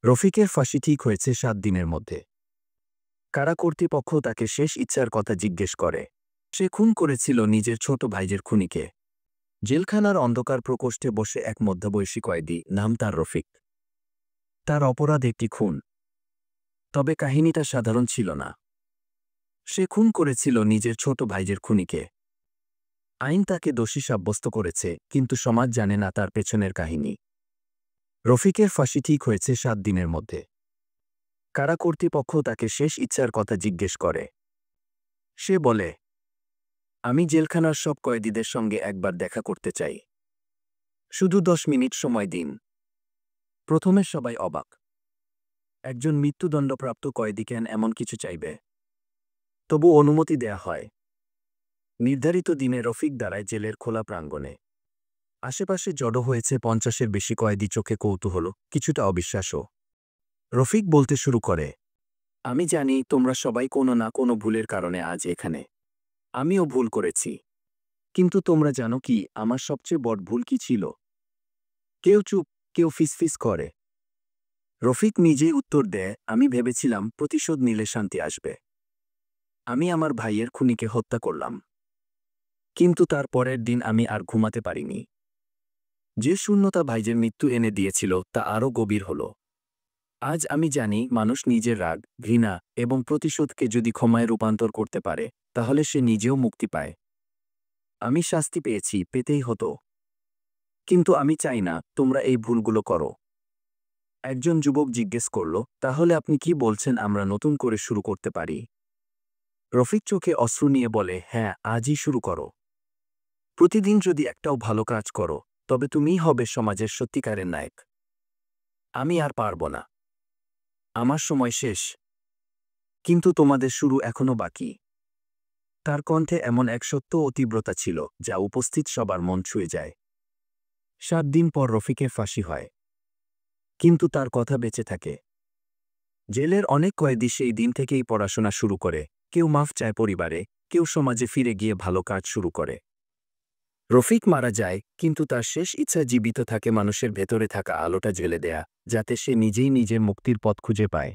রফিকের ফাঁসি ঠিক হয়েছে ৭ দিনের মধ্যে। কারা কর্তৃপক্ষ তাকে শেষ ইচ্ছার কথা জিজ্ঞেস করে। সে খুন করেছিল নিজের ছোট ভাইয়ের খুনিকে। জেলখানার অন্ধকার প্রকোষ্ঠে বসে এক মধ্যবয়সী কয়েদি, নাম তার রফিক। তার অপরাধ একটি খুন। তবে কাহিনীটা সাধারণ ছিল না। সে খুন করেছিল নিজের ছোট ভাইয়ের খুনিকে। আইন তাকে দোষী সাব্যস্ত করেছে, কিন্তু সমাজ জানে না তার পেছনের কাহিনী। রফিকের ফাঁসি ঠিক হয়েছে ৭ দিনের মধ্যে। কারা কর্তৃপক্ষ তাকে শেষ ইচ্ছার কথা জিজ্ঞেস করে। সে বলে, আমি জেলখানার সব কয়েদিদের সঙ্গে একবার দেখা করতে চাই। শুধু ১০ মিনিট সময় দিন। প্রথমে সবাই অবাক। একজন মৃত্যুদণ্ডপ্রাপ্ত কয়েদি কেন এমন কিছু চাইবে? তবু অনুমতি দেয়া হয়। নির্ধারিত দিনে রফিক দাঁড়ায় জেলের খোলা প্রাঙ্গণে। আশেপাশে জড়ো হয়েছে ৫০-এর বেশি কয়েদি, চোখে কৌতূহল, কিছুটা অবিশ্বাসও। রফিক বলতে শুরু করে, আমি জানি তোমরা সবাই কোনো না কোনো ভুলের কারণে আজ এখানে। আমিও ভুল করেছি। কিন্তু তোমরা জানো কি আমার সবচেয়ে বড় ভুল কি ছিল? কেউ চুপ, কেউ ফিসফিস করে। রফিক নিজেই উত্তর দেয়, আমি ভেবেছিলাম প্রতিশোধ নিলে শান্তি আসবে। আমি আমার ভাইয়ের খুনিকে হত্যা করলাম। কিন্তু তার পরের দিন আমি আর ঘুমাতে পারিনি। যে শূন্যতা ভাইয়ের মৃত্যু এনে দিয়েছিল তা আরও গভীর হল। আজ আমি জানি মানুষ নিজের রাগ, ঘৃণা এবং প্রতিশোধকে যদি ক্ষমায় রূপান্তর করতে পারে, তাহলে সে নিজেও মুক্তি পায়। আমি শাস্তি পেয়েছি, পেতেই হতো। কিন্তু আমি চাই না তোমরা এই ভুলগুলো করো। একজন যুবক জিজ্ঞেস করল, তাহলে আপনি কি বলছেন আমরা নতুন করে শুরু করতে পারি? রফিক চোখে অশ্রু নিয়ে বলে, হ্যাঁ, আজই শুরু করো। প্রতিদিন যদি একটাও ভালো কাজ করো, তবে তুমিই হবে সমাজের সত্যিকারের নায়ক। আমি আর পারব না। আমার সময় শেষ। কিন্তু তোমাদের শুরু এখনো বাকি। তার কণ্ঠে এমন এক সত্য ও তীব্রতা ছিল যা উপস্থিত সবার মন ছুঁয়ে যায়। ৭ দিন পর রফিকের ফাঁসি হয়। কিন্তু তার কথা বেঁচে থাকে। জেলের অনেক কয়েদি সেই দিন থেকেই পড়াশোনা শুরু করে, কেউ মাফ চায় পরিবারে, কেউ সমাজে ফিরে গিয়ে ভালো কাজ শুরু করে। রফিক মারা যায়, কিন্তু তার শেষ ইচ্ছা জীবিত থাকে মানুষের ভেতরে থাকা আলোটা জ্বেলে দেয়া, যাতে সে নিজেই নিজের মুক্তির পথ খুঁজে পায়।